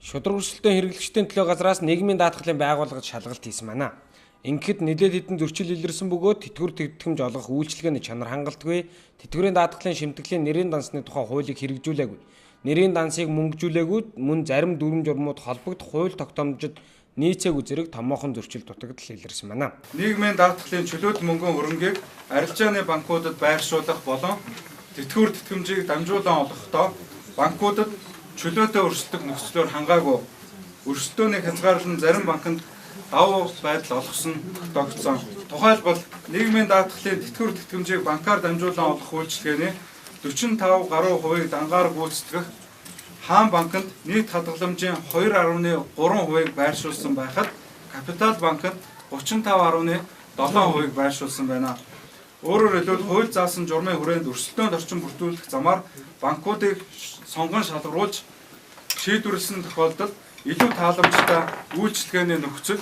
Шудраг өрсөлдөөн хэрэглэгчдийн төлөө газраас нийгмийн даатгалын байгууллагад шалгалт хийсэн байна. Ингээд нэлээд хэдэн зөрчил илэрсэн бөгөөд тэтгэвэр тэтгэмж олгох үйлчилгээний чанар хангалтгүй, тэтгэврийн даатгалын шимтгэлийн нэрийн дансны тухай хуулийг хэрэгжүүлээгүй. Нэрийн дансыг мөнгөжүүлээгүй, мөн зарим дүрм журмууд холбогдох хууль тогтоомжид нийцээгүй зэрэг томоохон зөрчил дутагдал илэрсэн байна. Нийгмийн даатгалын чөлөөт мөнгөн хөрөнгийг арилжааны банкудад байршуулах болон тэтгэвэр тэтгэмжийг дамжуулан олгохдоо банкудад чөлөөтэй өрсөлдөх нөхцлөөр хангаагүй өрсөлдөөний хязгаарлан зарим банкнд давуу байдал олгосон тогтсон. Тухайлбал нийгмийн даатгалын тэтгэвэр тэтгэмжийг банкар дамжуулан олгох үйлчилгээний 45 гаруй хувийг дангаар гүйцэтгэх Хаан банкнд нийт хадгаламжийн 2.3% байршуулсан байхад Капитал банкнд 35.7% байршуулсан байна. Өөрөөр хэлбэл хууль заасан журмын хүрээнд өрсөлдөөнд орчин бүрдүүлэх замаар банкуудыг сонгон шалгаруулж шийдвэрлсэн тохиолдолд илүү тааламжтай үйлчилгээний нөхцөл,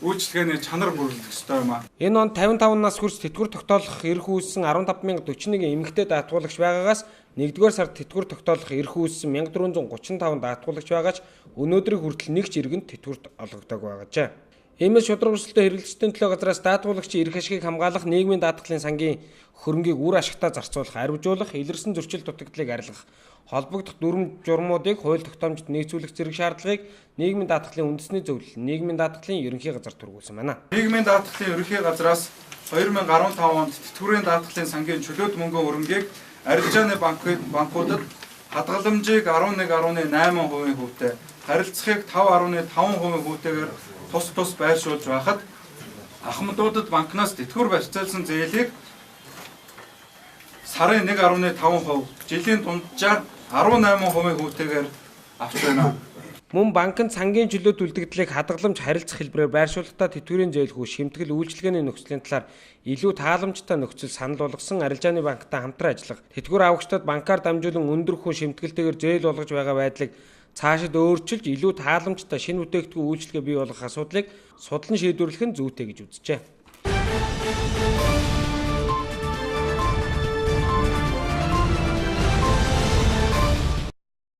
үйлчилгээний чанар бүрдэх ёстой юм а. Энэ онд 55 нас хүрч тэтгэвэр тогтоолох эрх үүссэн 15,041 эмэгтэй даатгуулагч байгаагаас 1-р сард тэтгэвэр тогтоолох эрх үүссэн 1435 даатгуулагч байгаач өнөөдрийг хүртэл нэг ч иргэнд тэтгэвэрт олгогддог байгаажээ. Иймээс шудраг өрсөлдөөн хэрэглэгчдийн төлөө газраас даатгуулагчийн эрх ашигыг хамгаалах, нийгмийн даатгалын сангийн хөрөнгийг үр ашигтай зарцуулах, арвижуулах, илэрсэн зөрчил дутагдлыг арилгах, холбогдох дүрм журмуудыг хууль тогтоомжид нийцүүлэх зэрэг шаардлагыг нийгмийн даатгалын үндэсний зөвлөл, нийгмийн даатгалын ерөнхий газар түргүүлсэн байна. Нийгмийн даатгалын ерөнхий газраас 2015 онд тэтгэврийн даатгалын сангийн чөлөөт мөнгөн хөрөнгийг арилжааны банкудад хадгаламжийг 11.8% хүүтэй, харилцахыг 5.5% хүүтэйгээр тус байршуулж байхад ахмадуудад банкнаас тэтгэвэр барьцаалсан зээлийг сарын 1.5%, жилийн дунджаар 18% хүүтэйгээр авч байна. Мөн банкнд сангийн чөлөөт үлдэгдлийг хадгаламж харилцах хэлбэрээр байршуулахдаа тэтгэврийн зөөлхүү шимтгэл үйлчилгээний нөхцөлийн талаар илүү тааламжтай нөхцөл санал болгосон арилжааны банктай хамтран ажиллах, тэтгэвэр авагчдад банкар дамжуулан өндөр хүү шимтгэлтэйгээр зээл болгож байгаа байдлыг цаашид өөрчилж илүү тааламжтай шинэ бүтээгдэхүүн үйлчилгээ бий болгох асуудлыг судлан шийдвэрлэх нь зүйтэй гэж үзжээ.